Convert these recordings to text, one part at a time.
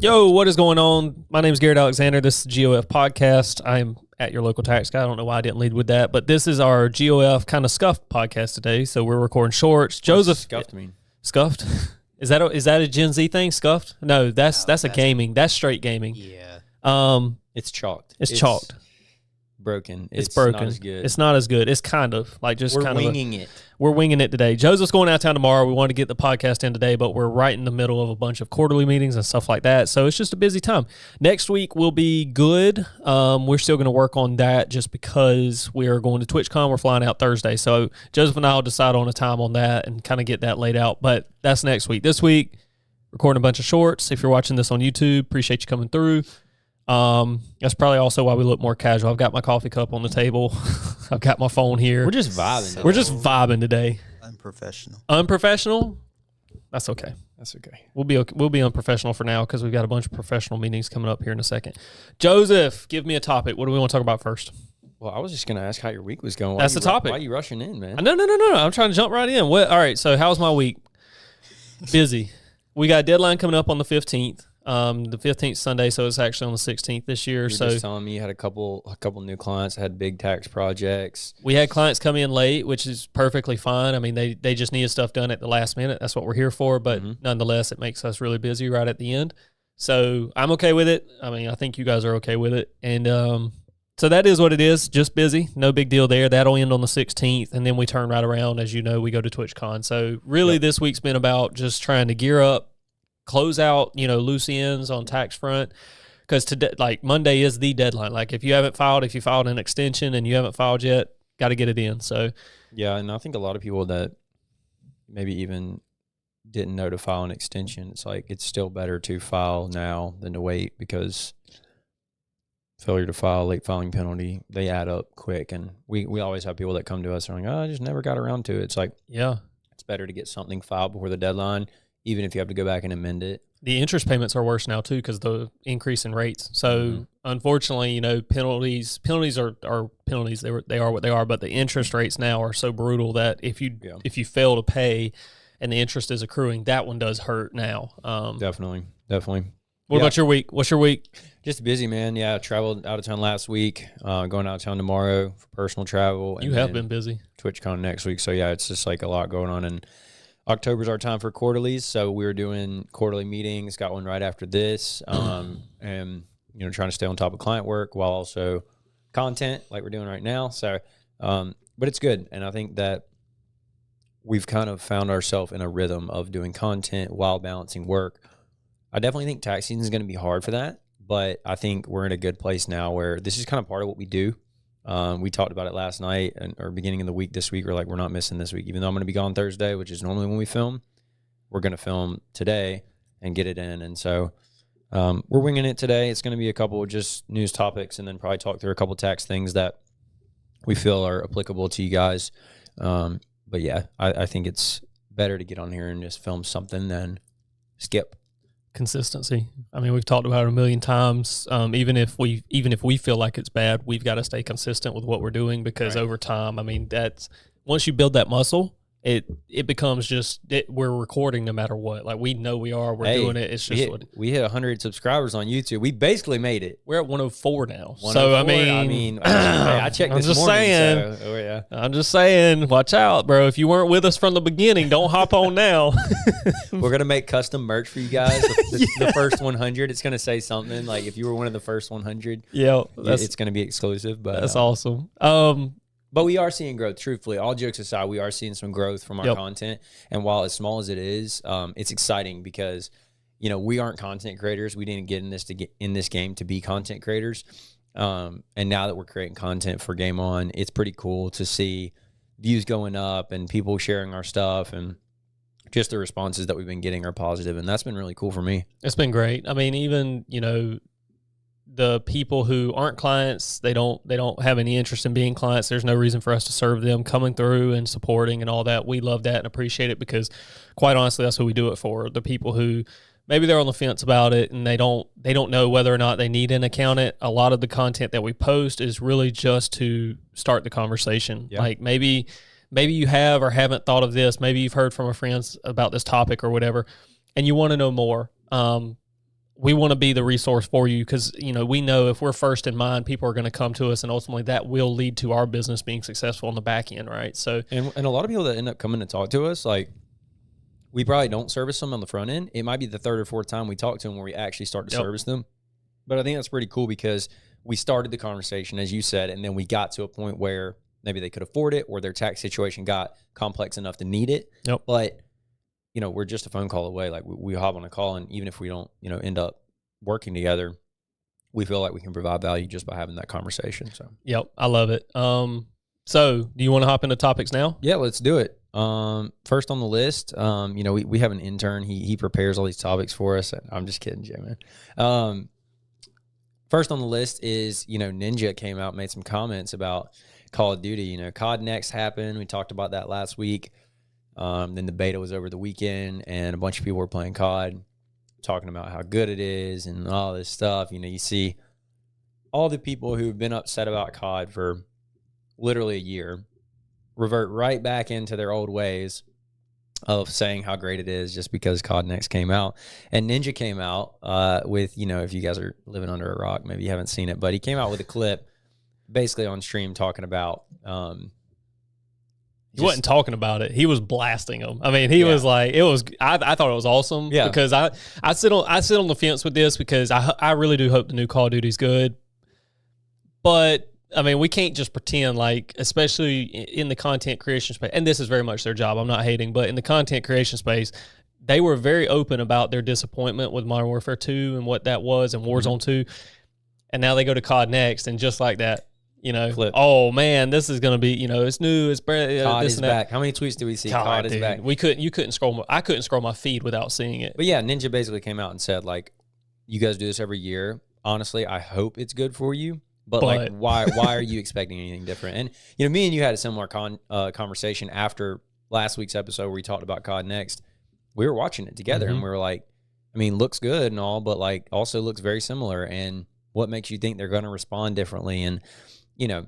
Yo, what is going on? My name is Garrett Alexander. This is GOF Podcast. I'm at your local tax guy. I don't know why I didn't lead with that, but this is our GOF kind of scuffed podcast today. So we're recording shorts. Joseph, scuffed mean? Scuffed? Is that a Gen Z thing? Scuffed? No, that's a gaming. That's straight gaming. Yeah. It's chalked. It's chalked. Broken. It's broken. Not as good. It's not as good. It's kind of like just we're kind of winging it. We're winging it today. Joseph's going out of town tomorrow. We wanted to get the podcast in today, but we're right in the middle of a bunch of quarterly meetings and stuff like that. So it's just a busy time. Next week will be good. We're still going to work on that just because we are going to TwitchCon. We're flying out Thursday. So Joseph and I will decide on a time on that and kind of get that laid out. But that's next week. This week, recording a bunch of shorts. If you're watching this on YouTube, appreciate you coming through. That's probably also why we look more casual. I've got my coffee cup on the table. I've got my phone here. We're just vibing. We're just vibing today. Unprofessional. Unprofessional? That's okay. That's okay. We'll be unprofessional for now because we've got a bunch of professional meetings coming up here in a second. Joseph, give me a topic. What do we want to talk about first? Well, I was just going to ask how your week was going. That's the topic. Why are you rushing in, man? No. I'm trying to jump right in. All right, so how's my week? Busy. We got a deadline coming up on the 15th. The 15th Sunday, so it's actually on the 16th this year. You're so just telling me you had a couple new clients, had big tax projects. We had clients come in late, which is perfectly fine. I mean, they just needed stuff done at the last minute. That's what we're here for. But nonetheless, it makes us really busy right at the end. So I'm okay with it. I mean, I think you guys are okay with it. And so that is what it is. Just busy. No big deal there. That'll end on the 16th. And then we turn right around. As you know, we go to TwitchCon. So really this week's been about just trying to gear up, close out, loose ends on tax front, because today, like Monday is the deadline. Like if you filed an extension and you haven't filed yet, got to get it in. So yeah, and I think a lot of people that maybe even didn't know to file an extension, it's like it's still better to file now than to wait, because failure to file, late filing penalty, they add up quick. And we always have people that come to us and are like, oh, I just never got around to it. It's like, yeah, it's better to get something filed before the deadline, even if you have to go back and amend it. The interest payments are worse now too because the increase in rates. So unfortunately, penalties are penalties. They are what they are. But the interest rates now are so brutal that if you fail to pay, and the interest is accruing, that one does hurt now. Definitely. What about your week? What's your week? Just busy, man. Yeah, I traveled out of town last week. Going out of town tomorrow for personal travel. You have been busy. TwitchCon next week. So yeah, it's just like a lot going on. And October's our time for quarterlies, so we're doing quarterly meetings. Got one right after this, and trying to stay on top of client work while also content like we're doing right now. So, but it's good, and I think that we've kind of found ourselves in a rhythm of doing content while balancing work. I definitely think tax season is going to be hard for that, but I think we're in a good place now where this is kind of part of what we do. We talked about it last night or beginning of the week this week. We're like, we're not missing this week. Even though I'm going to be gone Thursday, which is normally when we film, we're going to film today and get it in. And so we're winging it today. It's going to be a couple of just news topics and then probably talk through a couple of tax things that we feel are applicable to you guys. But yeah, I think it's better to get on here and just film something than skip. Consistency. I mean, we've talked about it a million times. Even if we feel like it's bad, we've got to stay consistent with what we're doing, because over time, I mean, that's once you build that muscle, it becomes just we're recording no matter what. Like we know we're doing it. It's just we hit 100 subscribers on YouTube. We basically made it. We're at 104 now. 104, so I checked this morning. I'm just saying, watch out, bro. If you weren't with us from the beginning, don't hop on now. We're gonna make custom merch for you guys. The first 100, it's gonna say something like if you were one of the first 100. Yeah, it's gonna be exclusive. But that's awesome. But we are seeing growth, truthfully. All jokes aside, we are seeing some growth from our content. And while as small as it is, it's exciting because, we aren't content creators. We didn't get in this game to be content creators. And now that we're creating content for Game On, it's pretty cool to see views going up and people sharing our stuff, and just the responses that we've been getting are positive. And that's been really cool for me. It's been great. I mean, even, the people who aren't clients, they don't have any interest in being clients. There's no reason for us to serve them, coming through and supporting and all that. We love that and appreciate it, because quite honestly, that's who we do it for. The people who maybe they're on the fence about it and they don't know whether or not they need an accountant. A lot of the content that we post is really just to start the conversation. Yeah. Like maybe you have or haven't thought of this. Maybe you've heard from a friend about this topic or whatever, and you want to know more. we want to be the resource for you because, you know, we know if we're first in mind, people are going to come to us, and ultimately that will lead to our business being successful on the back end, right? So, and a lot of people that end up coming to talk to us, like, we probably don't service them on the front end. It might be the third or fourth time we talk to them where we actually start to service them. But I think that's pretty cool because we started the conversation, as you said, and then we got to a point where maybe they could afford it or their tax situation got complex enough to need it. But you know, we're just a phone call away. Like we hop on a call, and even if we don't, you know, end up working together, we feel like we can provide value just by having that conversation. So, I love it. So do you want to hop into topics now? Yeah, let's do it. First on the list, you know, we have an intern. He prepares all these topics for us. I'm just kidding, Jay, man. First on the list is, you know, Ninja came out, made some comments about Call of Duty. You know, COD Next happened. We talked about that last week. Then the beta was over the weekend, and a bunch of people were playing COD, talking about how good it is and all this stuff. You know, you see all the people who've been upset about COD for literally a year revert right back into their old ways of saying how great it is just because COD Next came out. And Ninja came out with, you know, if you guys are living under a rock, maybe you haven't seen it, but he came out with a clip basically on stream talking about he wasn't talking about it. He was blasting them. I mean, he was like, I thought it was awesome. Yeah. Because I sit on the fence with this because I really do hope the new Call of Duty's good. But I mean, we can't just pretend like, especially in the content creation space, and this is very much their job. I'm not hating, but in the content creation space, they were very open about their disappointment with Modern Warfare 2 and what that was and Warzone 2. And now they go to COD Next, and just like that, you know, Flip. Oh man, this is going to be, you know, it's new, it's brand, COD this is and that. back. How many tweets do we see? COD is back. You couldn't scroll. I couldn't scroll my feed without seeing it. But yeah, Ninja basically came out and said, like, you guys do this every year. Honestly, I hope it's good for you. But like, why are you expecting anything different? And, you know, me and you had a similar conversation after last week's episode where we talked about COD Next. We were watching it together, and we were like, I mean, looks good and all, but like also looks very similar. And what makes you think they're going to respond differently? And, you know,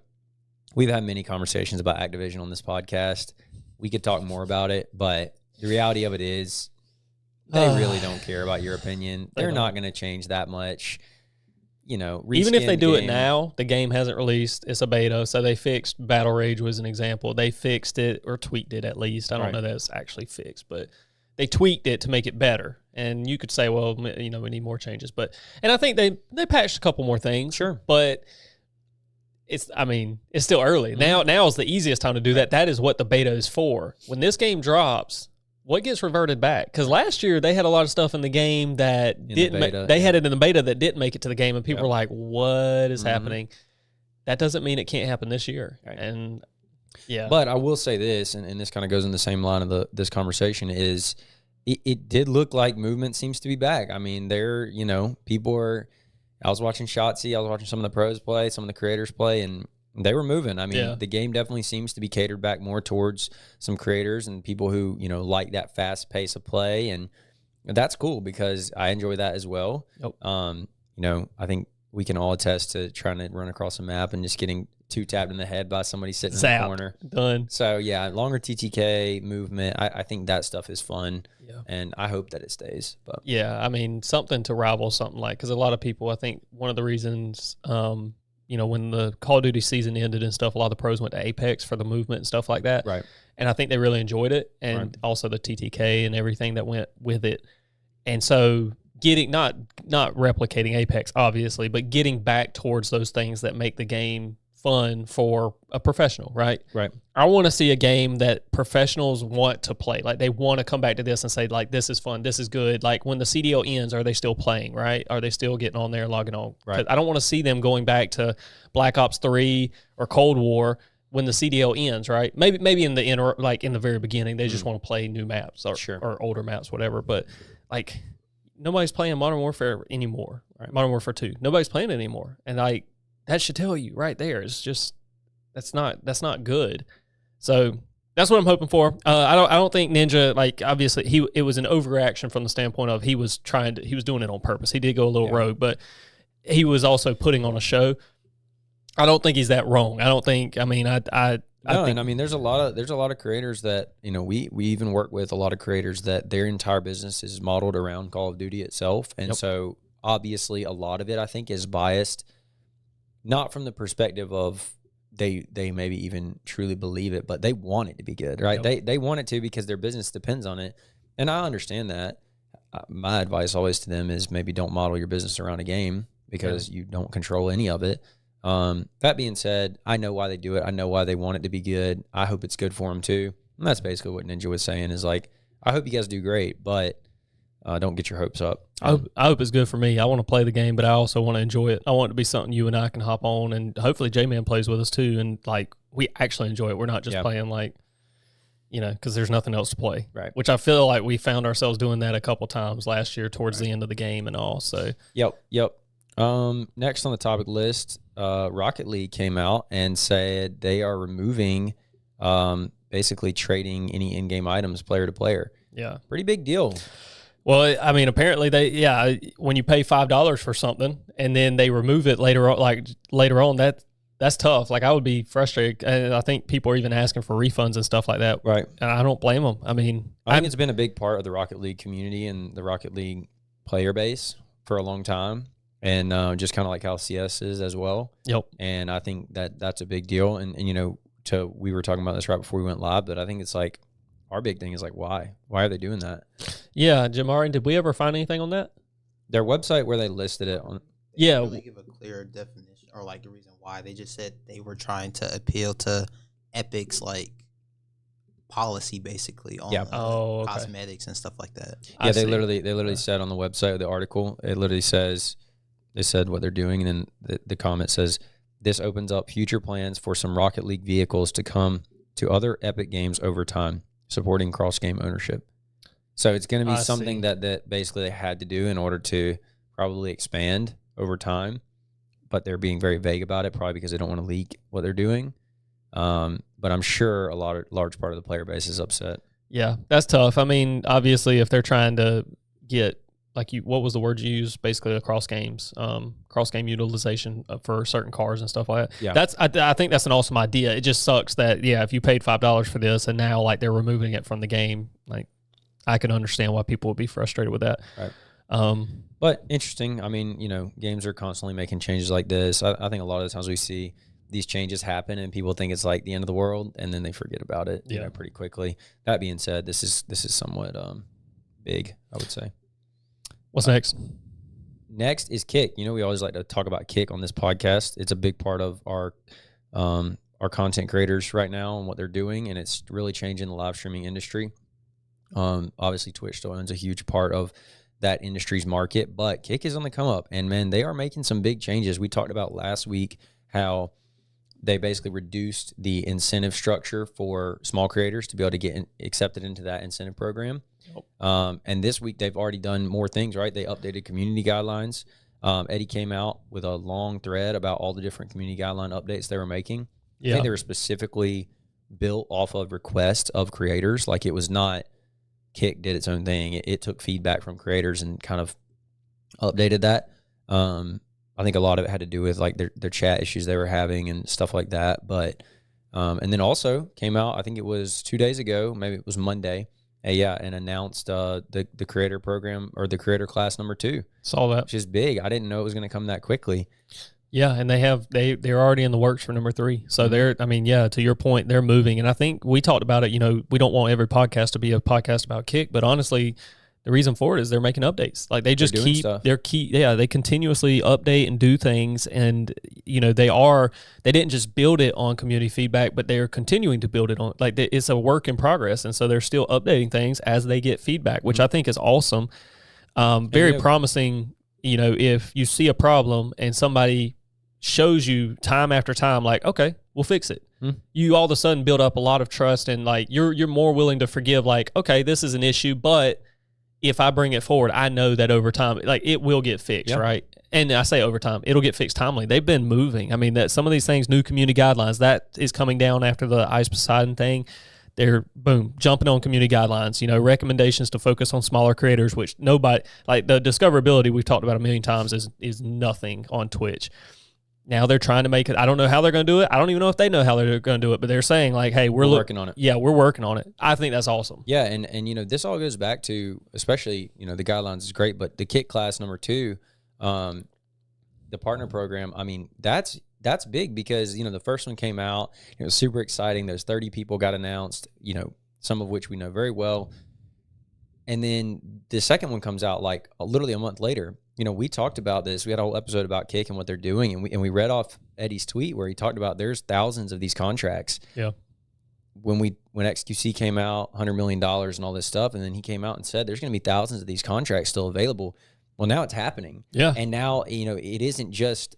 we've had many conversations about Activision on this podcast. We could talk more about it, but the reality of it is they really don't care about your opinion. They're not going to change that much. You know, even if they do it now, the game hasn't released. It's a beta, so they fixed Battle Rage was an example. They fixed it or tweaked it at least. I don't know that it's actually fixed, but they tweaked it to make it better. And you could say, well, you know, we need more changes, and I think they patched a couple more things. Sure, but it's still early. Now is the easiest time to do that. That is what the beta is for. When this game drops, what gets reverted back? Because last year they had a lot of stuff in the game that didn't. They had it in the beta that didn't make it to the game, and people were like, "What is happening?" That doesn't mean it can't happen this year. Right. And but I will say this, and this kind of goes in the same line of this conversation is, it did look like movement seems to be back. I mean, you know, people are. I was watching Shotsy. I was watching some of the pros play, some of the creators play, and they were moving. I mean, the game definitely seems to be catered back more towards some creators and people who, you know, like that fast pace of play. And that's cool because I enjoy that as well. Yep. You know, I think we can all attest to trying to run across a map and just getting two tapped in the head by somebody sitting in the corner. Done. So, yeah, longer TTK movement. I think that stuff is fun. Yeah. And I hope that it stays. But yeah, I mean, something to rival something like, because a lot of people, I think one of the reasons, you know, when the Call of Duty season ended and stuff, a lot of the pros went to Apex for the movement and stuff like that. Right. And I think they really enjoyed it, and also the TTK and everything that went with it. And so getting, not replicating Apex, obviously, but getting back towards those things that make the game fun for a professional, right? Right. I want to see a game that professionals want to play. Like, they want to come back to this and say, like, this is fun, this is good. Like, when the CDO ends, are they still playing, right? Are they still getting on there and logging on? Right. I don't want to see them going back to Black Ops 3 or Cold War when the CDO ends, right? Maybe in the very beginning, they just want to play new maps or older maps, whatever. But, like, nobody's playing Modern Warfare anymore, right? Modern Warfare 2. Nobody's playing it anymore. And, like, that should tell you right there. It's just, that's not good. So that's what I'm hoping for. I don't think Ninja, like, obviously it was an overreaction from the standpoint of he was doing it on purpose. He did go a little rogue, but he was also putting on a show. I don't think he's that wrong. I don't think. I mean, I think, I mean, there's a lot of creators that, you know, we even work with a lot of creators that their entire business is modeled around Call of Duty itself, and so obviously a lot of it, I think, is biased, not from the perspective of they maybe even truly believe it, but they want it to be good, right? Yep. They want it to because their business depends on it. And I understand that. My advice always to them is maybe don't model your business around a game because you don't control any of it. That being said, I know why they do it. I know why they want it to be good. I hope it's good for them too. And that's basically what Ninja was saying is like, I hope you guys do great, but don't get your hopes up. I hope it's good for me. I want to play the game, but I also want to enjoy it. I want it to be something you and I can hop on, and hopefully J-Man plays with us too. And like we actually enjoy it. We're not just playing like, because there's nothing else to play. Right. Which I feel like we found ourselves doing that a couple times last year towards the end of the game and all. So. Yep. Next on the topic list, Rocket League came out and said they are removing basically trading any in-game items player to player. Yeah. Pretty big deal. Well, I mean, apparently when you pay $5 for something and then they remove it later on, that's tough. Like I would be frustrated, and I think people are even asking for refunds and stuff like that. Right. And I don't blame them. I mean, I think it's been a big part of the Rocket League community and the Rocket League player base for a long time, and just kind of like how CS is as well. Yep. And I think that's a big deal. And we were talking about this right before we went live, but I think it's like our big thing is like why are they doing that? Yeah, Jamari, did we ever find anything on that? Their website where they listed it on. They didn't really give a clear definition or like a reason why. They just said they were trying to appeal to Epic's like policy basically on cosmetics and stuff like that. Yeah, they literally said on the website of the article, it literally says they said what they're doing, and then the comment says this opens up future plans for some Rocket League vehicles to come to other Epic games over time, supporting cross-game ownership. So it's going to be something that basically they had to do in order to probably expand over time, but they're being very vague about it, probably because they don't want to leak what they're doing. But I'm sure large part of the player base is upset. Yeah, that's tough. I mean, obviously, if they're trying to get what was the word you used? Basically, across games, cross game utilization for certain cars and stuff like that. Yeah, I think that's an awesome idea. It just sucks that if you paid $5 for this and now like they're removing it from the game, like I can understand why people would be frustrated with that. Right. But interesting. I mean, games are constantly making changes like this. I think a lot of the times we see these changes happen and people think it's like the end of the world, and then they forget about it pretty quickly. That being said, this is somewhat big, I would say. What's next? Next is Kick. We always like to talk about Kick on this podcast. It's a big part of our content creators right now and what they're doing, and it's really changing the live streaming industry. Obviously, Twitch still owns a huge part of that industry's market, but Kick is on the come up, and man, they are making some big changes. We talked about last week how they basically reduced the incentive structure for small creators to be able to get accepted into that incentive program. And this week they've already done more things, right? They updated community guidelines. Eddie came out with a long thread about all the different community guideline updates they were making. I think they were specifically built off of requests of creators. Like it was not Kick did its own thing. It took feedback from creators and kind of updated that. I think a lot of it had to do with like their chat issues they were having and stuff like that. But and then also came out, I think it was 2 days ago, maybe it was Monday, and announced the creator program or the creator class number 2. Saw that, which is big. I didn't know it was going to come that quickly. Yeah, and they're already in the works for number 3. So to your point, they're moving. And I think we talked about it. We don't want every podcast to be a podcast about Kick, but honestly, the reason for it is they're making updates. Like they just they continuously update and do things. And they didn't just build it on community feedback, but they're continuing to build it on, like it's a work in progress. And so they're still updating things as they get feedback, which I think is awesome. Very promising. If you see a problem and somebody shows you time after time, like, okay, we'll fix it. You all of a sudden build up a lot of trust, and like you're more willing to forgive, like, okay, this is an issue, but if I bring it forward, I know that over time, like it will get fixed, right? And I say over time, it'll get fixed timely. They've been moving. I mean, that some of these things, new community guidelines, that is coming down after the Ice Poseidon thing. They're jumping on community guidelines, recommendations to focus on smaller creators, which nobody, like the discoverability we've talked about a million times is nothing on Twitch. Now they're trying to make it. I don't know how they're going to do it. I don't even know if they know how they're going to do it, but they're saying like, hey, we're working on it. Yeah, we're working on it. I think that's awesome. Yeah. And this all goes back to, especially, the guidelines is great, but the Kick class number 2, The partner program, I mean, that's big because, the first one came out, it was super exciting. Those 30 people got announced, some of which we know very well. And then the second one comes out like literally a month later. We talked about this. We had a whole episode about Kick and what they're doing. And we read off Eddie's tweet where he talked about there's thousands of these contracts. Yeah. When XQC came out, $100 million and all this stuff. And then he came out and said, there's going to be thousands of these contracts still available. Well, now it's happening. Yeah. And now, it isn't just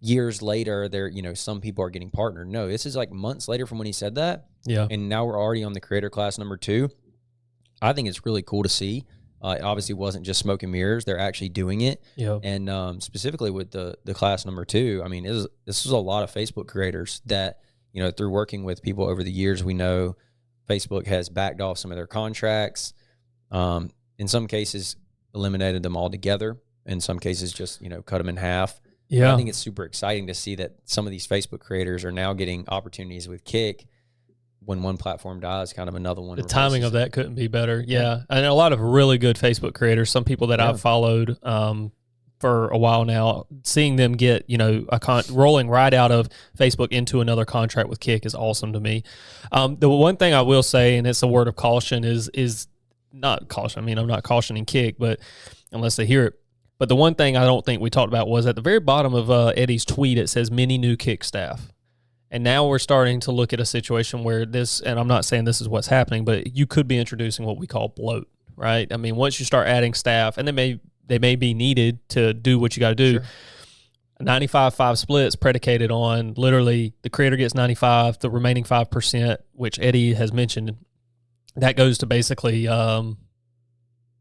years later there, some people are getting partnered. No, this is like months later from when he said that. Yeah. And now we're already on the creator class number 2. I think it's really cool to see. It obviously wasn't just smoke and mirrors. They're actually doing it. Yeah. And specifically with the class number 2, I mean, this is a lot of Facebook creators that, through working with people over the years, we know Facebook has backed off some of their contracts. In some cases, eliminated them altogether. In some cases, just, cut them in half. Yeah. I think it's super exciting to see that some of these Facebook creators are now getting opportunities with Kick. When one platform dies, kind of another one. The timing of that couldn't be better. Yeah. And a lot of really good Facebook creators, some people that I've followed for a while now, seeing them get, rolling right out of Facebook into another contract with Kick is awesome to me. The one thing I will say, and it's a word of caution, is not caution. I mean, I'm not cautioning Kick, but unless they hear it. But the one thing I don't think we talked about was at the very bottom of Eddie's tweet, it says many new Kick staff. And now we're starting to look at a situation where this, and I'm not saying this is what's happening, but you could be introducing what we call bloat, right? I mean, once you start adding staff, and they may be needed to do what you got to do. Sure. A 95-5 split is predicated on literally the creator gets 95, the remaining 5%, which Eddie has mentioned, that goes to basically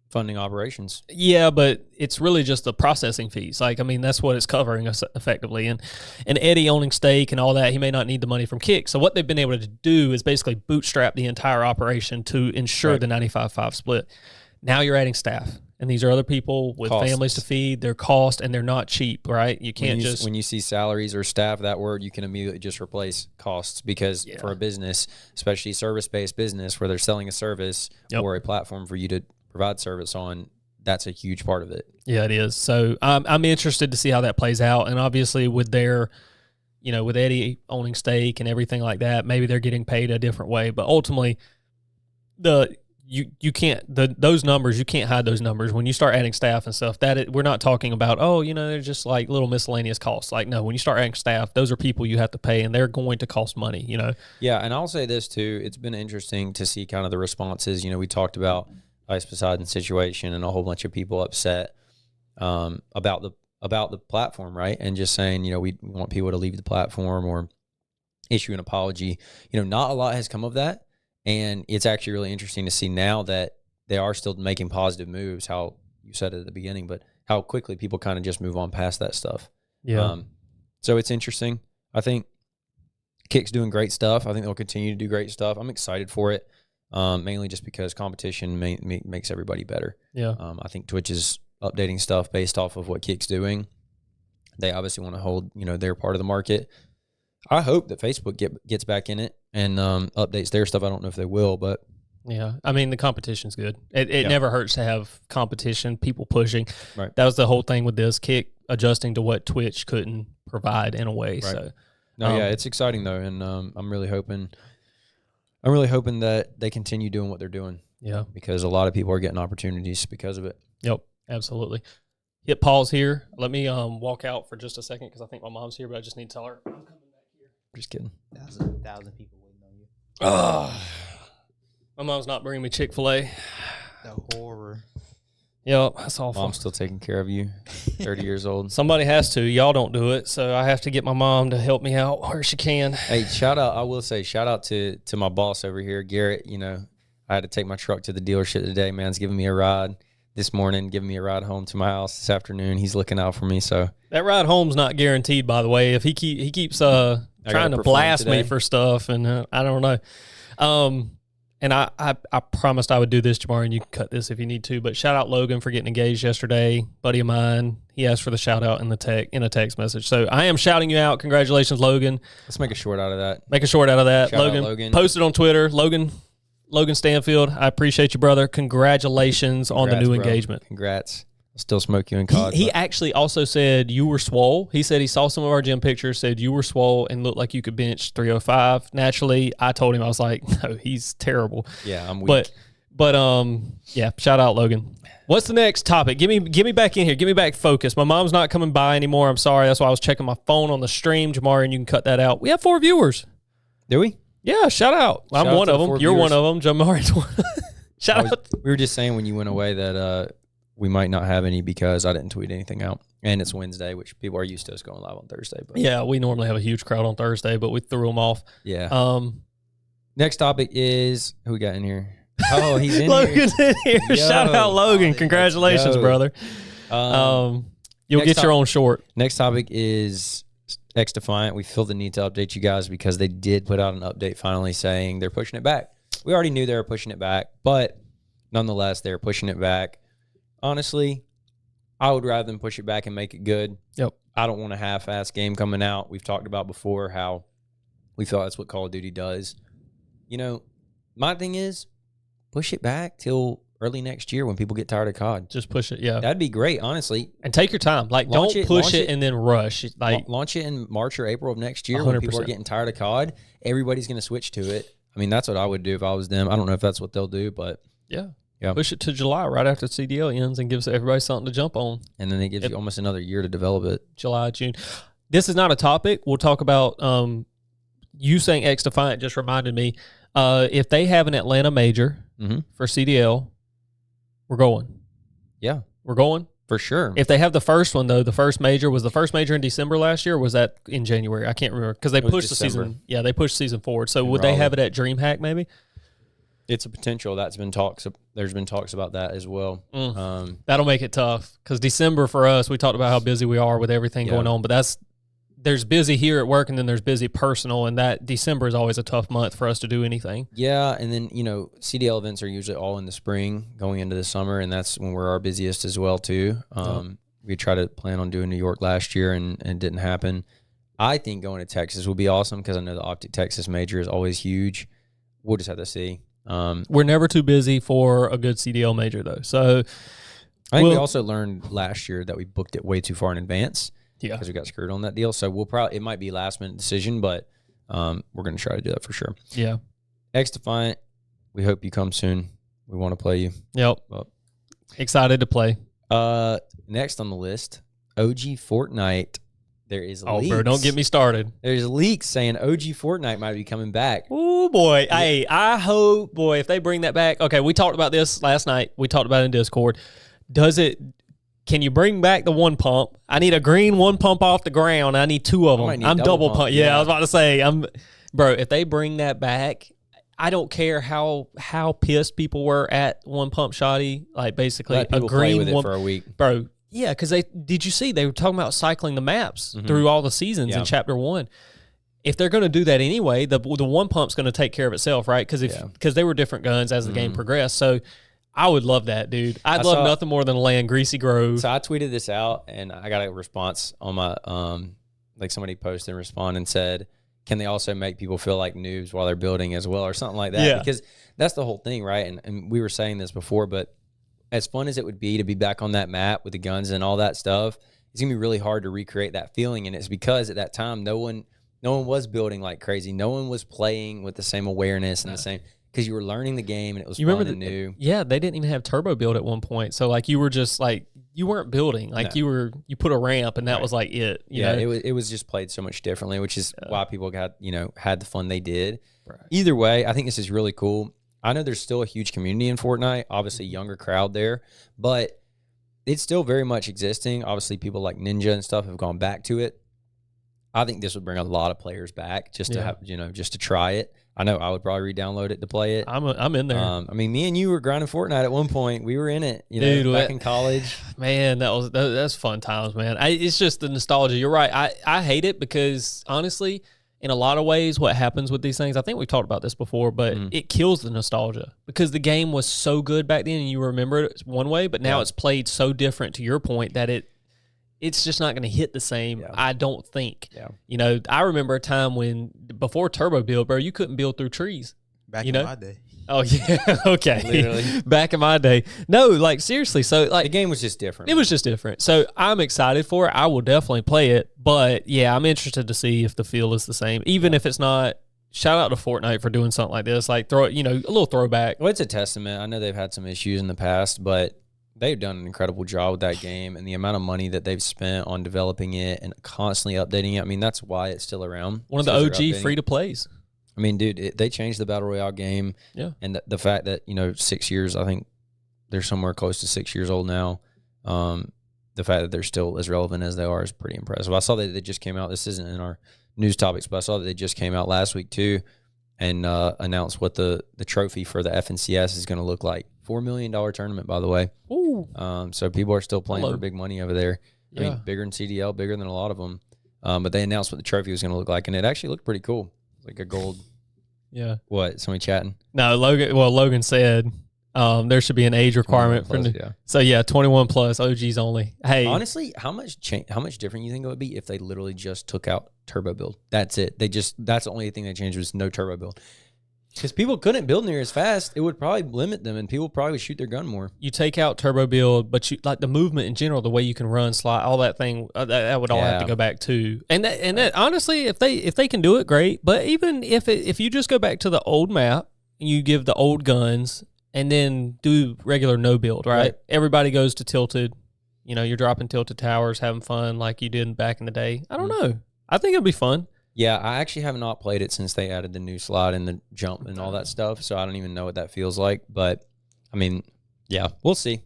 funding operations. Yeah, but it's really just the processing fees. Like, I mean, that's what it's covering effectively. And Eddie owning stake and all that, he may not need the money from Kick. So what they've been able to do is basically bootstrap the entire operation to ensure the 95-5 split. Now you're adding staff. And these are other people with families to feed, their cost, and they're not cheap, right? You can't when you see salaries or staff, that word, you can immediately just replace costs because for a business, especially service-based business where they're selling a service or a platform for you to provide service on, that's a huge part of it. Yeah, it is. So I'm interested to see how that plays out. And obviously with their, with Eddie owning stake and everything like that, maybe they're getting paid a different way. But ultimately, you can't those numbers, you can't hide those numbers when you start adding staff and stuff. We're not talking about they're just like little miscellaneous costs. Like, no, when you start adding staff, those are people you have to pay, and they're going to cost money. Yeah, and I'll say this too: it's been interesting to see kind of the responses. We talked about Ice Poseidon's situation and a whole bunch of people upset about the platform, right? And just saying, we want people to leave the platform or issue an apology. Not a lot has come of that. And it's actually really interesting to see now that they are still making positive moves, how you said it at the beginning, but how quickly people kind of just move on past that stuff. Yeah. So it's interesting. I think Kick's doing great stuff. I think they'll continue to do great stuff. I'm excited for it, mainly just because competition makes everybody better. Yeah. I think Twitch is updating stuff based off of what Kick's doing. They obviously want to hold, their part of the market. I hope that Facebook gets back in it and updates their stuff. I don't know if they will, but yeah, I mean, the competition's good. It never hurts to have competition, people pushing. Right. That was the whole thing with this, Kick adjusting to what Twitch couldn't provide in a way. Right. So it's exciting though, and I'm really hoping that they continue doing what they're doing. Yeah, because a lot of people are getting opportunities because of it. Yep, absolutely. Hit pause here. Let me walk out for just a second because I think my mom's here, but I just need to tell her I'm coming back here. Just kidding. 1,000 people waiting on you. My mom's not bringing me Chick-fil-A. The horror. Yep, that's awful. Mom's still taking care of you, 30 years old. Somebody has to. Y'all don't do it, so I have to get my mom to help me out where she can. Hey, shout out to my boss over here, Garrett. I had to take my truck to the dealership today. Man's giving me a ride this morning, giving me a ride home to my house this afternoon. He's looking out for me. So that ride home's not guaranteed, by the way. If he keeps trying to blast me for stuff, and I don't know. And I promised I would do this tomorrow, and you can cut this if you need to. But shout out Logan for getting engaged yesterday. Buddy of mine, he asked for the shout out in a text message. So I am shouting you out. Congratulations, Logan. Let's make a short out of that. Shout out Logan. Post it on Twitter. Logan Stanfield, I appreciate you, brother. Congratulations on the new engagement. Congrats. Still smoke you in COD. He actually also said you were swole. He said he saw some of our gym pictures, said you were swole and looked like you could bench 305. Naturally, I told him, I was like, no, he's terrible. Yeah, I'm weak. But yeah, shout out Logan. What's the next topic? Give me back in here. Give me back focus. My mom's not coming by anymore. I'm sorry. That's why I was checking my phone on the stream, Jamari, and you can cut that out. We have 4 viewers. Do we? Yeah, shout out. I'm one of them. You're one of them. Jamari's one. Shout out. We were just saying when you went away that we might not have any because I didn't tweet anything out. And it's Wednesday, which people are used to us going live on Thursday. But yeah, we normally have a huge crowd on Thursday, but we threw them off. Yeah. Next topic is, who we got in here? Oh, he's in Logan's here. in here. Shout out Logan. Congratulations, brother. You'll get your own short. Next topic is Xdefiant. We feel the need to update you guys because they did put out an update finally saying they're pushing it back. We already knew they were pushing it back, but nonetheless, they're pushing it back. Honestly, I would rather than push it back and make it good. Yep. I don't want a half-ass game coming out. We've talked about before how we feel that's what Call of Duty does. You know, my thing is push it back till early next year when people get tired of COD. Just push it, yeah. That'd be great, honestly. And take your time. Like, don't push it and then rush. Like, launch it in March or April of next year 100%. when people are getting tired of COD. Everybody's going to switch to it. I mean, that's what I would do if I was them. I don't know if that's what they'll do, but yeah. Push it to July right after CDL ends and gives everybody something to jump on. And then it gives you almost another year to develop it. July, June. This is not a topic. We'll talk about you saying Xdefiant just reminded me. If they have an Atlanta major for CDL, we're going. Yeah. We're going? For sure. If they have the first one, though, the first major, was the first major in December last year, or was that in January? I can't remember. Because they pushed the season. Yeah, they pushed season forward. So would they have it at DreamHack maybe? It's a potential. That's been talks. There's been talks about that as well. That'll make it tough because December for us, we talked about how busy we are with everything going on, but there's busy here at work and then there's busy personal, and that December is always a tough month for us to do anything. Yeah, and then, you know, CDL events are usually all in the spring going into the summer, and that's when we're our busiest as well too. We tried to plan on doing New York last year and it didn't happen. I think going to Texas would be awesome because I know the Optic Texas major is always huge. We'll just have to see. We're never too busy for a good CDL major though. So I think we also learned last year that we booked it way too far in advance. Yeah, because we got screwed on that deal. So it might be a last minute decision, but we're going to try to do that for sure. Yeah. Xdefiant, we hope you come soon. We want to play you. Yep. Excited to play. Next on the list, OG Fortnite. There is leaks. Bro, don't get me started. There's leaks saying OG Fortnite might be coming back. Oh, boy. Yeah. Hey, I hope, if they bring that back. Okay, we talked about this last night. We talked about it in Discord. Can you bring back the one pump? I need a green one pump off the ground. I need 2 of them. I'm double pump. Yeah, I was about to say, if they bring that back, I don't care how pissed people were at one pump shoddy. Like basically let people play with it for a week. Bro, yeah, because did you see they were talking about cycling the maps through all the seasons in Chapter 1. If they're going to do that anyway, the one pump's going to take care of itself, right? Because they were different guns as the game progressed. So I would love that, dude. I'd love nothing more than laying Greasy Grove. So I tweeted this out, and I got a response on my like somebody posted and responded and said, can they also make people feel like noobs while they're building as well or something like that? Yeah. Because that's the whole thing, right? And we were saying this before, but as fun as it would be to be back on that map with the guns and all that stuff, it's going to be really hard to recreate that feeling. And it's because at that time, no one was building like crazy. No one was playing with the same awareness and the same, because you were learning the game and it was fun and new. Yeah, they didn't even have turbo build at one point. So like you were just like, you weren't building. Like you put a ramp and that was like it. You know? It was just played so much differently, which is why people got, had the fun they did. Right. Either way, I think this is really cool. I know there's still a huge community in Fortnite, obviously younger crowd there, but it's still very much existing. Obviously people like Ninja and stuff have gone back to it. I think this would bring a lot of players back just to have, just to try it. I know I would probably re-download it to play it. I'm in there. I mean, me and you were grinding Fortnite at one point. We were in it, Dude, back in college. Man, that's fun times, man. It's just the nostalgia. You're right. I hate it because honestly, in a lot of ways, what happens with these things, I think we've talked about this before, but it kills the nostalgia because the game was so good back then and you remember it one way, but now it's played so different, to your point, that it's just not going to hit the same, I don't think. Yeah. I remember a time when, before turbo build, bro, you couldn't build through trees. Back in my day. Oh yeah, okay. Literally. Back in my day. No, like seriously. So like the game was just different. It was just different. So I'm excited for it. I will definitely play it. But yeah, I'm interested to see if the feel is the same, even if it's not. Shout out to Fortnite for doing something like this. Like throw, a little throwback. Well, it's a testament. I know they've had some issues in the past, but they've done an incredible job with that game, and the amount of money that they've spent on developing it and constantly updating it. I mean, that's why it's still around. One of the OG free to plays. I mean, dude, they changed the Battle Royale game. Yeah. And the fact that, 6 years, I think they're somewhere close to 6 years old now. The fact that they're still as relevant as they are is pretty impressive. I saw that they just came out. This isn't in our news topics, but I saw that they just came out last week too and announced what the trophy for the FNCS is going to look like. $4 million tournament, by the way. Ooh. So people are still playing for big money over there. Yeah. I mean, bigger than CDL, bigger than a lot of them. But they announced what the trophy was going to look like, and it actually looked pretty cool. Like a gold. Yeah. What? Somebody chatting? No, Logan said there should be an age requirement for So yeah, 21 plus, OGs only. Hey, honestly, how much different you think it would be if they literally just took out turbo build? That's it. That's the only thing they changed was no turbo build. Because people couldn't build near as fast, it would probably limit them, and people probably would shoot their gun more. You take out turbo build, but you like the movement in general, the way you can run, slide, all that thing. That would all have to go back too. And that honestly, if they can do it, great. But even if you just go back to the old map, and you give the old guns, and then do regular no build, right? Everybody goes to tilted. You're dropping tilted towers, having fun like you did back in the day. I don't know. I think it'll be fun. Yeah, I actually have not played it since they added the new slide and the jump and all that stuff, so I don't even know what that feels like. But, I mean, yeah, we'll see.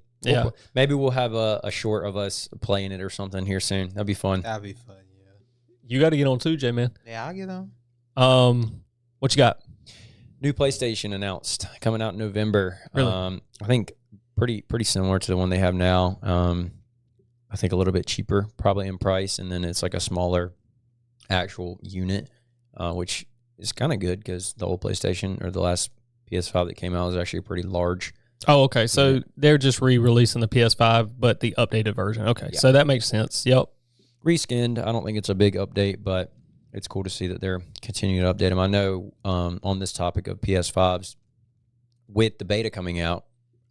Maybe we'll have a short of us playing it or something here soon. That'd be fun. That'd be fun, yeah. You got to get on too, J-Man. Yeah, I'll get on. What you got? New PlayStation announced, coming out in November. Really? I think pretty similar to the one they have now. I think a little bit cheaper, probably in price, and then it's like a smaller actual unit, which is kind of good because the old PlayStation or the last PS5 that came out was actually pretty large. Oh, okay. So they're just re-releasing the PS5, but the updated version. Okay, so that makes sense. Yep. Reskinned. I don't think it's a big update, but it's cool to see that they're continuing to update them. I know on this topic of PS5s, with the beta coming out,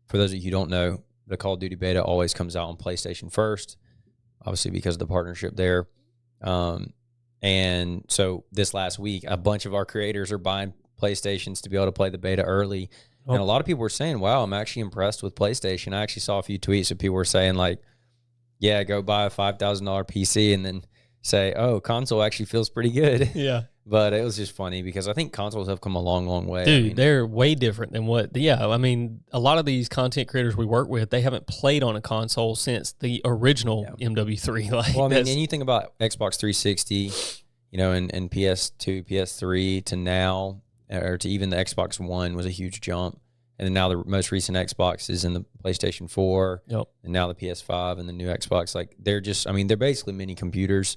for those of you who don't know, the Call of Duty beta always comes out on PlayStation first, obviously because of the partnership there. And so this last week, a bunch of our creators are buying PlayStations to be able to play the beta early. Oh. And a lot of people were saying, wow, I'm actually impressed with PlayStation. I actually saw a few tweets of people were saying like, yeah, go buy a $5,000 PC and then say, oh, console actually feels pretty good. Yeah. But it was just funny because I think consoles have come a long, long way. Dude, they're way different than a lot of these content creators we work with, they haven't played on a console since the original MW3. Like, well, and you think about Xbox 360, and PS2, PS3 to now, or to even the Xbox One was a huge jump. And then now the most recent Xbox is in the PlayStation 4, and now the PS5 and the new Xbox. Like, they're basically mini computers.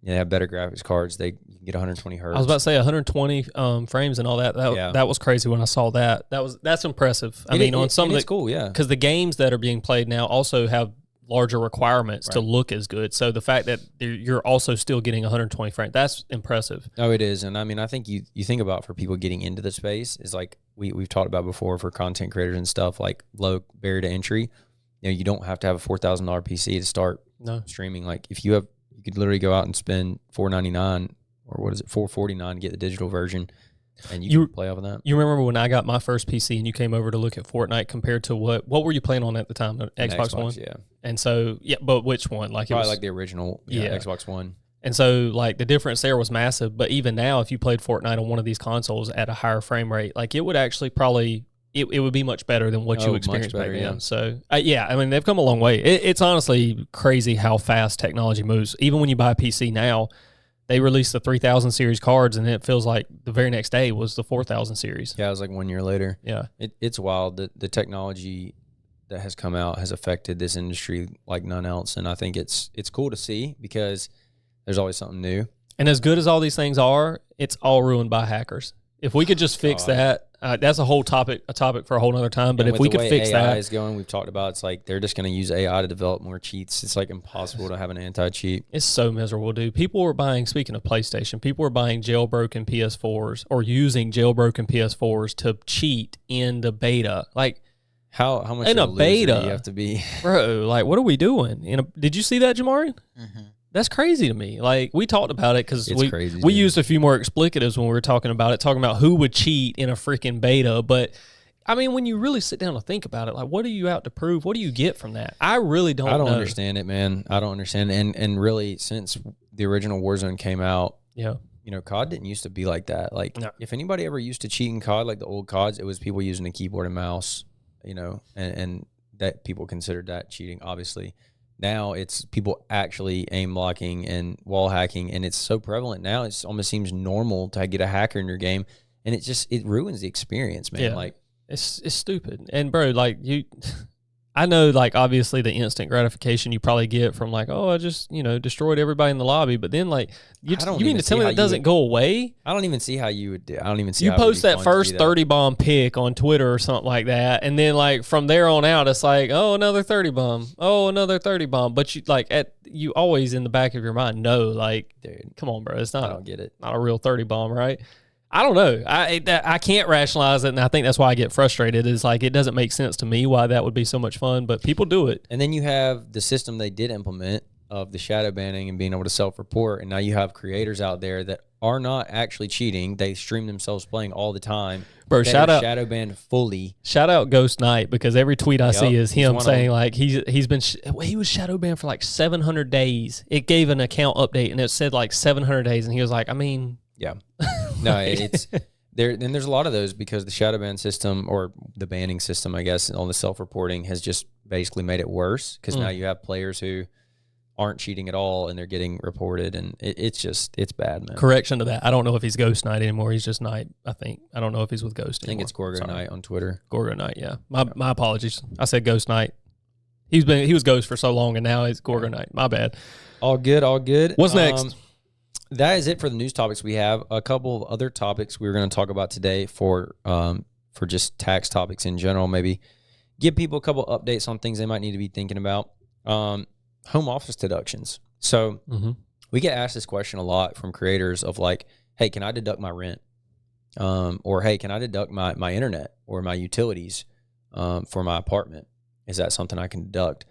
They have better graphics cards. They can get 120 hertz. I was about to say 120 frames and all that. That was crazy when I saw that. That's impressive. On some of the cool, yeah. Because the games that are being played now also have larger requirements to look as good. So the fact that you're also still getting 120 frames, that's impressive. Oh, it is. And I think you think about for people getting into the space is like we've talked about before for content creators and stuff, like low barrier to entry. You don't have to have a $4,000 PC to start streaming. Like if you could literally go out and spend $499 or what is it, $449 to get the digital version, and you can play off of that. You remember when I got my first PC and you came over to look at Fortnite compared to what were you playing on at the time? Xbox One? Yeah. And so, but which one? Like probably like the original Xbox One. And so, like, the difference there was massive. But even now, if you played Fortnite on one of these consoles at a higher frame rate, like, it would actually probably... It would be much better than what you experienced back then. Yeah. So, they've come a long way. It's honestly crazy how fast technology moves. Even when you buy a PC now, they released the 3000 series cards, and it feels like the very next day was the 4000 series. Yeah, it was like 1 year later. Yeah. It's wild. The technology that has come out has affected this industry like none else, and I think it's cool to see because there's always something new. And as good as all these things are, it's all ruined by hackers. If we could just fix that... That's a topic for a whole other time. But if we could fix AI that, is going, we've talked about, it's like they're just going to use AI to develop more cheats. It's like impossible to have an anti-cheat. It's so miserable, dude. People were buying, speaking of PlayStation, people were buying jailbroken PS4s or using jailbroken PS4s to cheat in the beta. Like, how much in of a beta do you have to be? Bro, like, what are we doing? Did you see that, Jamari? Mm-hmm. That's crazy to me. Like, we talked about it because we used a few more explicatives when we were talking about who would cheat in a freaking beta. But, I mean, when you really sit down to think about it, like, what are you out to prove? What do you get from that? I really don't know. I don't understand it, man. I don't understand it. And really, since the original Warzone came out, yeah, you know, COD didn't used to be like that. Like, if anybody ever used to cheat in COD, like the old CODs, it was people using a keyboard and mouse, you know, and that people considered that cheating, obviously. Now it's people actually aim blocking and wall hacking, and it's so prevalent now. It almost seems normal to get a hacker in your game, and it ruins the experience, man. Yeah. Like it's stupid. And bro, like I know, like, obviously the instant gratification you probably get from like, oh, I just, you know, destroyed everybody in the lobby. But then, like, you mean to tell me that doesn't go away? I don't even see how you would do. I don't even see you how post that first 30 bomb pick on Twitter or something like that, and then like from there on out, it's like, oh, another 30 bomb, oh, another 30 bomb. But you always in the back of your mind know, like, dude, come on, bro, it's not. I don't get it. Not a real 30 bomb, right? I don't know. I can't rationalize it, and I think that's why I get frustrated. Is like, it doesn't make sense to me why that would be so much fun, but people do it. And then you have the system they did implement of the shadow banning and being able to self-report, and now you have creators out there that are not actually cheating. They stream themselves playing all the time. Bro, shout out shadow banned fully. Shout out Ghost Knight, because every tweet I see is him saying like he was shadow banned for like 700 days. It gave an account update and it said like 700 days, and he was like, I mean. Yeah. No, it's there. And there's a lot of those because the shadow ban system, or the banning system, I guess, on the self-reporting has just basically made it worse, because now you have players who aren't cheating at all and they're getting reported, and it's bad, man. Correction to that. I don't know if he's Ghost Knight anymore. He's just Knight, I think. I don't know if he's with Ghost anymore. I think it's Gorgo Knight on Twitter. Gorgo Knight, yeah. My apologies. I said Ghost Knight. He was Ghost for so long, and now it's Gorgo Knight. My bad. All good, all good. What's next? That is it for the news topics we have. A couple of other topics we were going to talk about today for just tax topics in general. Maybe give people a couple updates on things they might need to be thinking about. Home office deductions. So we get asked this question a lot from creators of like, hey, can I deduct my rent? Or hey, can I deduct my internet or my utilities for my apartment? Is that something I can deduct?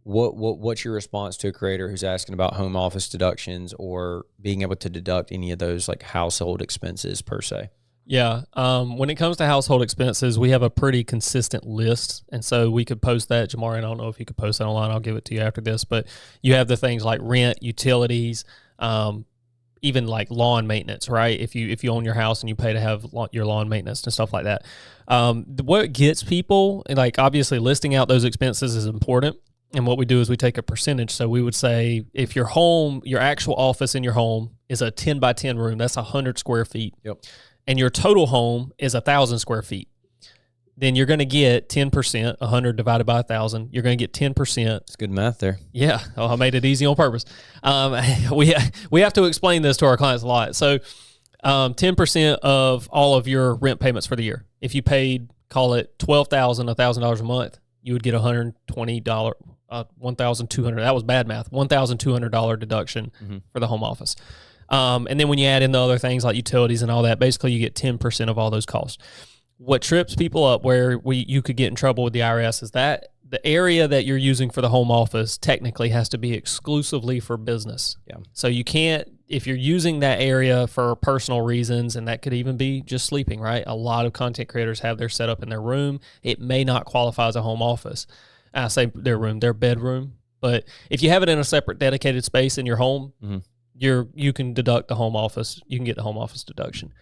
What's your response to a creator who's asking about home office deductions or being able to deduct any of those like household expenses per se? Yeah. When it comes to household expenses, we have a pretty consistent list. And so we could post that. Jamari, I don't know if you could post that online. I'll give it to you after this. But you have the things like rent, utilities, even like lawn maintenance, right? If you own your house and you pay to have your lawn maintenance and stuff like that. What gets people, like, obviously listing out those expenses is important. And what we do is we take a percentage. So we would say if your home, your actual office in your home is a 10 by 10 room, that's 100 square feet. Yep. And your total home is 1,000 square feet. Then you're going to get 10%, 100 divided by 1,000. You're going to get 10%. It's good math there. Yeah. Oh, I made it easy on purpose. We have to explain this to our clients a lot. So 10% of all of your rent payments for the year. If you paid, call it $1,000 a month, you would get $120, $1,200. That was bad math. $1,200 deduction for the home office. And then when you add in the other things like utilities and all that, basically you get 10% of all those costs. What trips people up where you could get in trouble with the IRS is that the area that you're using for the home office technically has to be exclusively for business. Yeah. So you can't, if you're using that area for personal reasons, and that could even be just sleeping, right? A lot of content creators have their setup in their room. It may not qualify as a home office. I say their room, their bedroom. But if you have it in a separate dedicated space in your home, you can deduct the home office. You can get the home office deduction.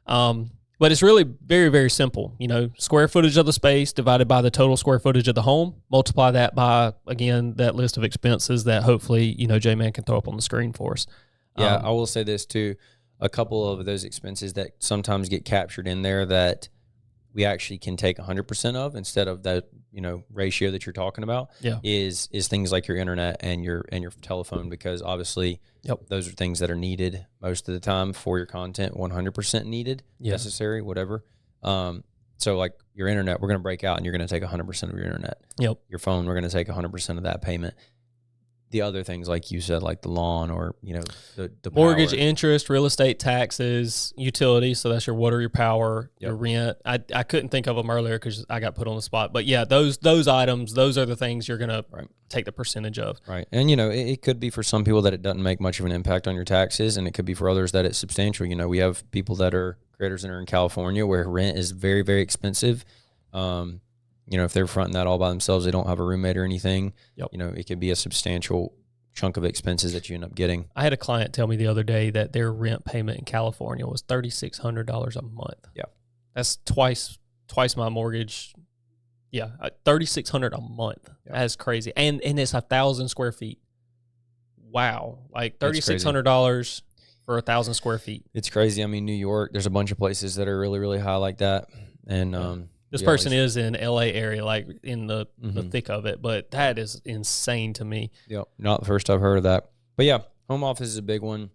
But it's really very, very simple. You know, square footage of the space divided by the total square footage of the home. Multiply that by, again, that list of expenses that hopefully, J-Man can throw up on the screen for us. Yeah, I will say this too. A couple of those expenses that sometimes get captured in there that we actually can take 100% of instead of that, ratio that you're talking about is things like your internet and your telephone, because obviously those are things that are needed most of the time for your content, 100% needed, necessary, whatever. So like your internet, we're going to break out and you're going to take 100% of your internet. Yep. Your phone, we're going to take 100% of that payment. The other things, like you said, like the lawn or, the mortgage, power. interest, real estate taxes, utilities. So that's your water, your power, your rent. I couldn't think of them earlier because I got put on the spot. But yeah, those items, those are the things you're going to take the percentage of. Right. And, it could be for some people that it doesn't make much of an impact on your taxes. And it could be for others that it's substantial. We have people that are creators that are in California where rent is very, very expensive. If they're fronting that all by themselves, they don't have a roommate or anything. Yep. It could be a substantial chunk of expenses that you end up getting. I had a client tell me the other day that their rent payment in California was $3,600 a month. Yeah. That's twice my mortgage. Yeah, $3,600 a month. Yeah. That's crazy. And it's 1,000 square feet. Wow. Like $3,600 for 1,000 square feet. It's crazy. I mean, New York, there's a bunch of places that are really, really high like that. And this person is in LA area, like in the thick of it, but that is insane to me. Yep. Not the first I've heard of that. But yeah, home office is a big one.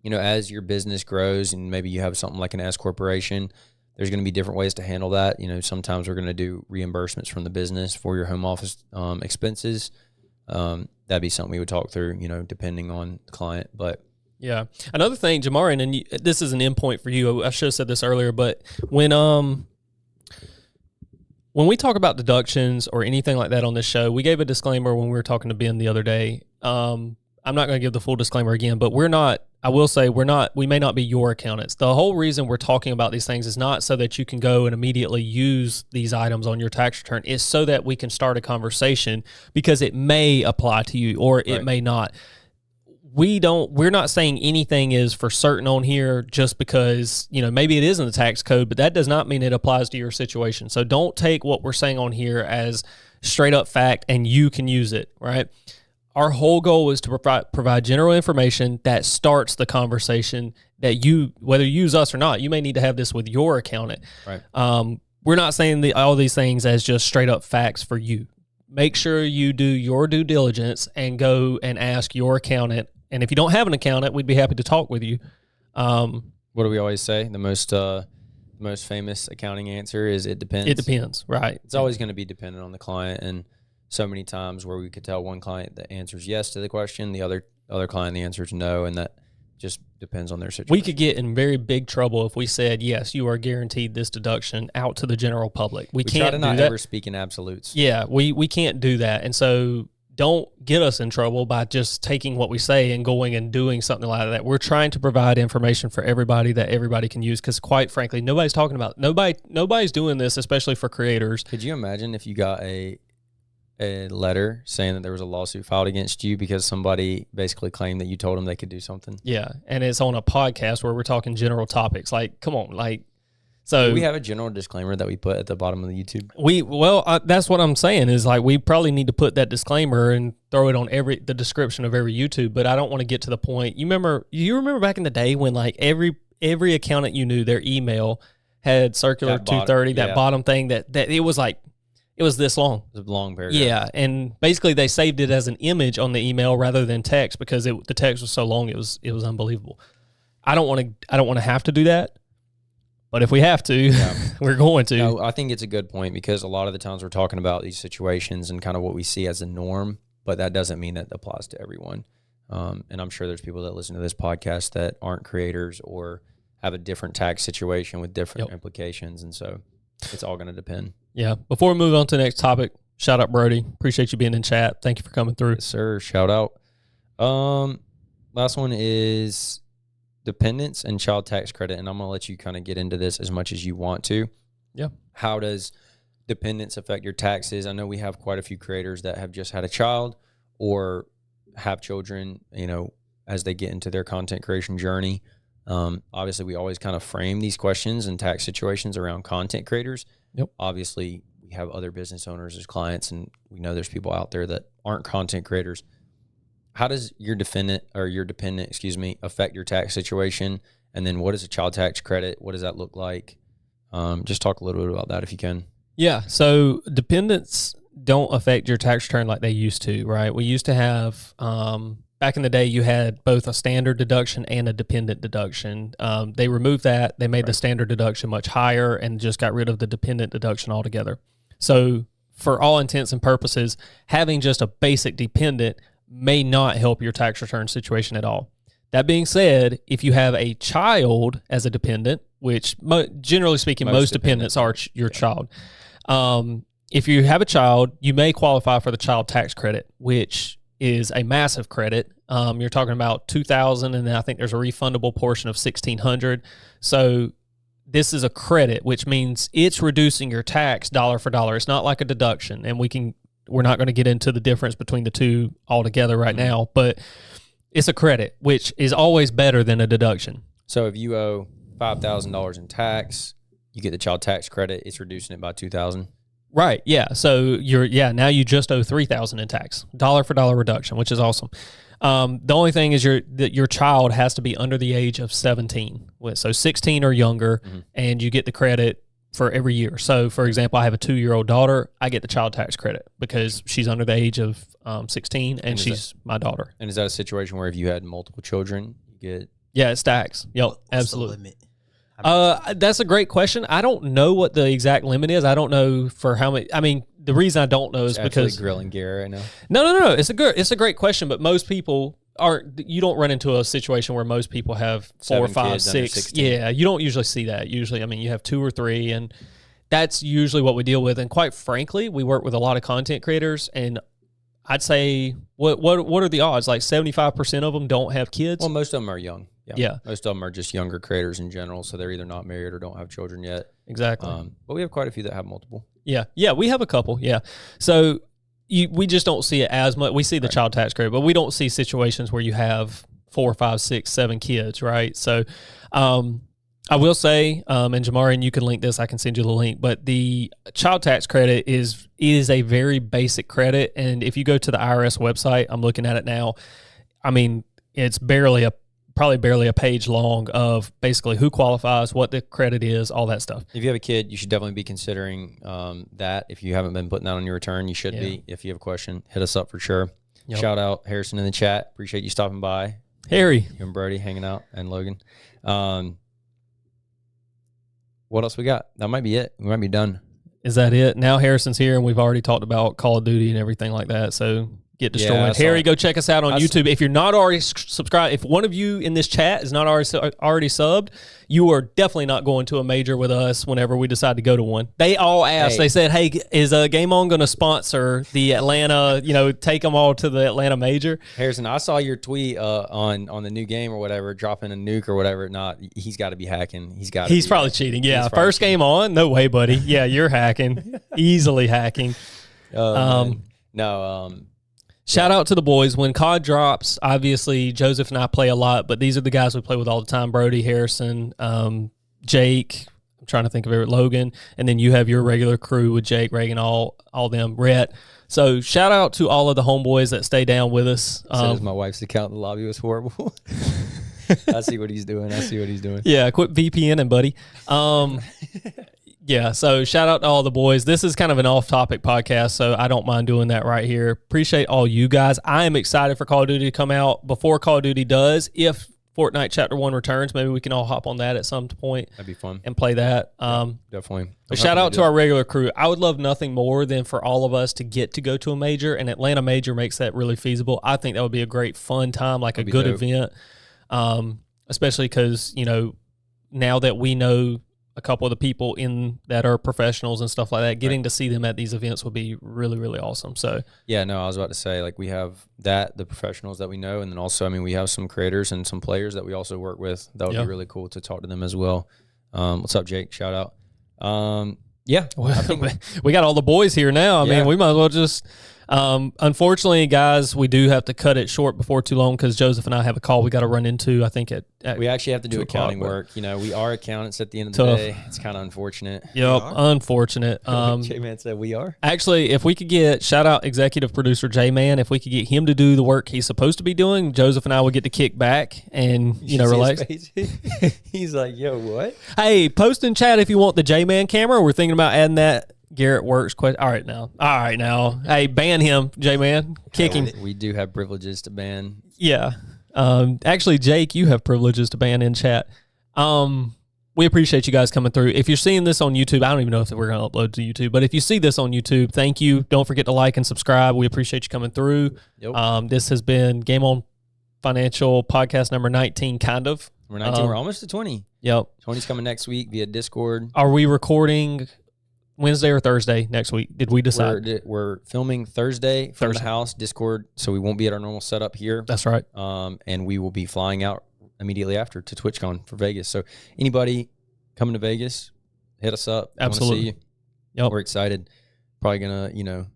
As your business grows and maybe you have something like an S corporation, there's going to be different ways to handle that. Sometimes we're going to do reimbursements from the business for your home office expenses. That'd be something we would talk through, depending on the client. But yeah. Another thing, Jamari, and this is an endpoint for you. I should have said this earlier, but when we talk about deductions or anything like that on this show, we gave a disclaimer when we were talking to Ben the other day. I'm not going to give the full disclaimer again, but we may not be your accountants. The whole reason we're talking about these things is not so that you can go and immediately use these items on your tax return. It's so that we can start a conversation because it may apply to you or it may not. We're not saying anything is for certain on here just because, maybe it is in the tax code, but that does not mean it applies to your situation. So don't take what we're saying on here as straight up fact and you can use it, right? Our whole goal is to provide general information that starts the conversation that whether you use us or not, you may need to have this with your accountant. Right. We're not saying all these things as just straight up facts for you. Make sure you do your due diligence and go and ask your accountant. And if you don't have an accountant, we'd be happy to talk with you. What do we always say? The most famous accounting answer is it depends. It depends, right. It's always going to be dependent on the client. And so many times where we could tell one client the answer is yes to the question, the other client the answer is no, and that just depends on their situation. We could get in very big trouble if we said, yes, you are guaranteed this deduction out to the general public. We can't try to not ever speak in absolutes. Yeah, we can't do that. And so don't get us in trouble by just taking what we say and going and doing something like that. We're trying to provide information for everybody that everybody can use because, quite frankly, nobody's doing this, especially for creators. Could you imagine if you got a letter saying that there was a lawsuit filed against you because somebody basically claimed that you told them they could do something? Yeah, and it's on a podcast where we're talking general topics. Like, come on, So do we have a general disclaimer that we put at the bottom of the YouTube? That's what I'm saying is we probably need to put that disclaimer and throw it on the description of every YouTube. But I don't want to get to the point. You remember back in the day when every accountant you knew, their email had circular 230, that bottom thing that it was it was this long. It was a long paragraph. Yeah, and basically they saved it as an image on the email rather than text because the text was so long it was unbelievable. I don't want to have to do that. But if we have to, we're going to. No, I think it's a good point because a lot of the times we're talking about these situations and kind of what we see as a norm, but that doesn't mean that applies to everyone. And I'm sure there's people that listen to this podcast that aren't creators or have a different tax situation with different implications. And so it's all going to depend. Yeah. Before we move on to the next topic, shout out Brody. Appreciate you being in chat. Thank you for coming through. Yes, sir. Shout out. Last one is dependents and child tax credit, and I'm going to let you kind of get into this as much as you want to. Yeah. How does dependents affect your taxes? I know we have quite a few creators that have just had a child or have children, as they get into their content creation journey. Obviously, we always kind of frame these questions and tax situations around content creators. Yep. Obviously, we have other business owners as clients, and we know there's people out there that aren't content creators. How does your dependent affect your tax situation? And then what is a child tax credit? What does that look like? Just talk a little bit about that if you can. Yeah. So dependents don't affect your tax return like they used to, right? We used to have back in the day, you had both a standard deduction and a dependent deduction. They removed that. They made the standard deduction much higher and just got rid of the dependent deduction altogether. So for all intents and purposes, having just a basic dependent may not help your tax return situation at all. That being said, if you have a child as a dependent, which generally speaking, most dependents are your child. If you have a child, you may qualify for the child tax credit, which is a massive credit. You're talking about $2,000, and then I think there's a refundable portion of $1,600. So this is a credit, which means it's reducing your tax dollar for dollar. It's not like a deduction, and we're not going to get into the difference between the two altogether right now, but it's a credit, which is always better than a deduction. So if you owe $5,000 in tax, you get the child tax credit. It's reducing it by $2,000. Right. Yeah. So now you just owe $3,000 in tax, dollar for dollar reduction, which is awesome. The only thing is your child has to be under the age of 17. So 16 or younger, and you get the credit for every year. So for example, I have a 2-year-old daughter. I get the child tax credit because she's under the age of 16 and she's my daughter. And is that a situation where if you had multiple children, you get... Yeah, it stacks. Yep, absolutely. That's a great question. I don't know what the exact limit is. I don't know for how many. I mean, the reason I don't know is because grilling Gary right now. No. It's a great question, but most people aren't. You don't run into a situation where most people have 4, 5, 6. Yeah, you don't usually see that. Usually, I mean, you have 2 or 3, and that's usually what we deal with. And quite frankly, we work with a lot of content creators, and I'd say what are the odds? Like 75% of them don't have kids. Well, most of them are young. Yeah. Most of them are just younger creators in general, so they're either not married or don't have children yet. Exactly. But we have quite a few that have multiple. Yeah, we have a couple. Yeah. So we just don't see it as much. We see the child tax credit, but we don't see situations where you have 4, 5, 6, 7 kids, right? So I will say, and Jamarian, you can link this. I can send you the link. But the child tax credit is a very basic credit, and if you go to the IRS website, I'm looking at it now. I mean, it's probably barely a page long of basically who qualifies, what the credit is, all that stuff. If you have a kid, you should definitely be considering that. If you haven't been putting that on your return, you should be. If you have a question, hit us up for sure. Yep. Shout out Harrison in the chat. Appreciate you stopping by. Harry. You and Brody hanging out, and Logan. What else we got? That might be it. We might be done. Is that it? Now Harrison's here, and we've already talked about Call of Duty and everything like that, so... Get destroyed. Yeah, Harry, go check us out on YouTube. If you're not already subscribed, if one of you in this chat is not already subbed, you are definitely not going to a major with us whenever we decide to go to one. They all asked. They said, hey, is Game On going to sponsor the Atlanta, take them all to the Atlanta major? Harrison, I saw your tweet on the new game or whatever, dropping a nuke or whatever. He's got to be hacking. He's probably cheating. Yeah, first Game On? No way, buddy. Yeah, you're hacking. Easily hacking. Shout out to the boys. When COD drops, obviously Joseph and I play a lot, but these are the guys we play with all the time. Brody, Harrison, Jake, I'm trying to think of it, Logan, and then you have your regular crew with Jake, Reagan, all them, Rhett. So shout out to all of the homeboys that stay down with us. Says my wife's account in the lobby was horrible. I see what he's doing. Yeah, quit VPNing, buddy. Yeah, so shout out to all the boys. This is kind of an off-topic podcast, so I don't mind doing that right here. Appreciate all you guys. I am excited for Call of Duty to come out before Call of Duty does. If Fortnite Chapter 1 returns, maybe we can all hop on that at some point. That'd be fun. And play that. Definitely. But shout out to our regular crew. I would love nothing more than for all of us to get to go to a major, and Atlanta Major makes that really feasible. I think that would be a great fun time, like that'd a good dope event, especially because, now that we know a couple of the people in that are professionals and stuff like that, getting to see them at these events would be really, really awesome. So yeah, no, I was about to say, like, we have the professionals that we know, and then also, we have some creators and some players that we also work with. That would be really cool to talk to them as well. What's up, Jake? Shout out. Yeah, I think we got all the boys here now. I mean, we might as well just. Unfortunately, guys, we do have to cut it short before too long because Joseph and I have a call we got to run into. I think we actually have to do accounting work. We are accountants at the end of the day. It's kind of unfortunate. Yep, unfortunate. J-Man said we are. Actually, if we could get shout out executive producer J-Man, if we could get him to do the work he's supposed to be doing, Joseph and I would get to kick back and relax. He's like, yo, what? Hey, post in chat if you want the J-Man camera. We're thinking about adding that Garrett Works question. All right now. Hey, ban him, J-Man. Kick him. We do have privileges to ban. Yeah. Actually, Jake, you have privileges to ban in chat. We appreciate you guys coming through. If you're seeing this on YouTube, I don't even know if we're going to upload to YouTube, but if you see this on YouTube, thank you. Don't forget to like and subscribe. We appreciate you coming through. Yep. This has been Game On Financial podcast number 19, kind of. We're 19. We're almost to 20. Yep. 20's coming next week via Discord. Are we recording Wednesday or Thursday next week? Did we decide? We're filming Thursday from the house, Discord, so we won't be at our normal setup here. That's right. And we will be flying out immediately after to TwitchCon for Vegas. So anybody coming to Vegas, hit us up. Absolutely. See you. Yep. We're excited. Probably gonna,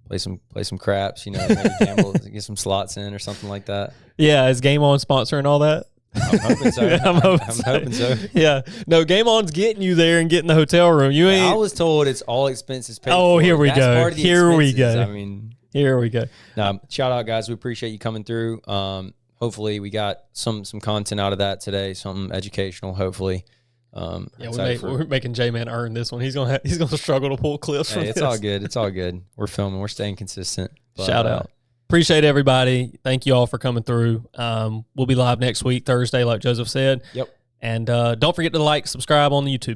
play some craps, maybe gamble, get some slots in or something like that. Yeah, is Game On sponsoring all that? I'm hoping so. I'm hoping so. Yeah. No, Game On's getting you there and getting the hotel room. You ain't. I was told it's all expenses paid. Oh, for. Here we That's go. Part of the Here we expenses. go. I mean, here we go. Shout out, guys. We appreciate you coming through. Hopefully, we got some content out of that today. Something educational. Hopefully. We're making J-Man earn this one. He's gonna struggle to pull clips from it's this. all good. It's all good. We're filming. We're staying consistent. But, Shout out. Appreciate everybody. Thank you all for coming through. We'll be live next week, Thursday, like Joseph said. Yep. And don't forget to like, subscribe on the YouTube.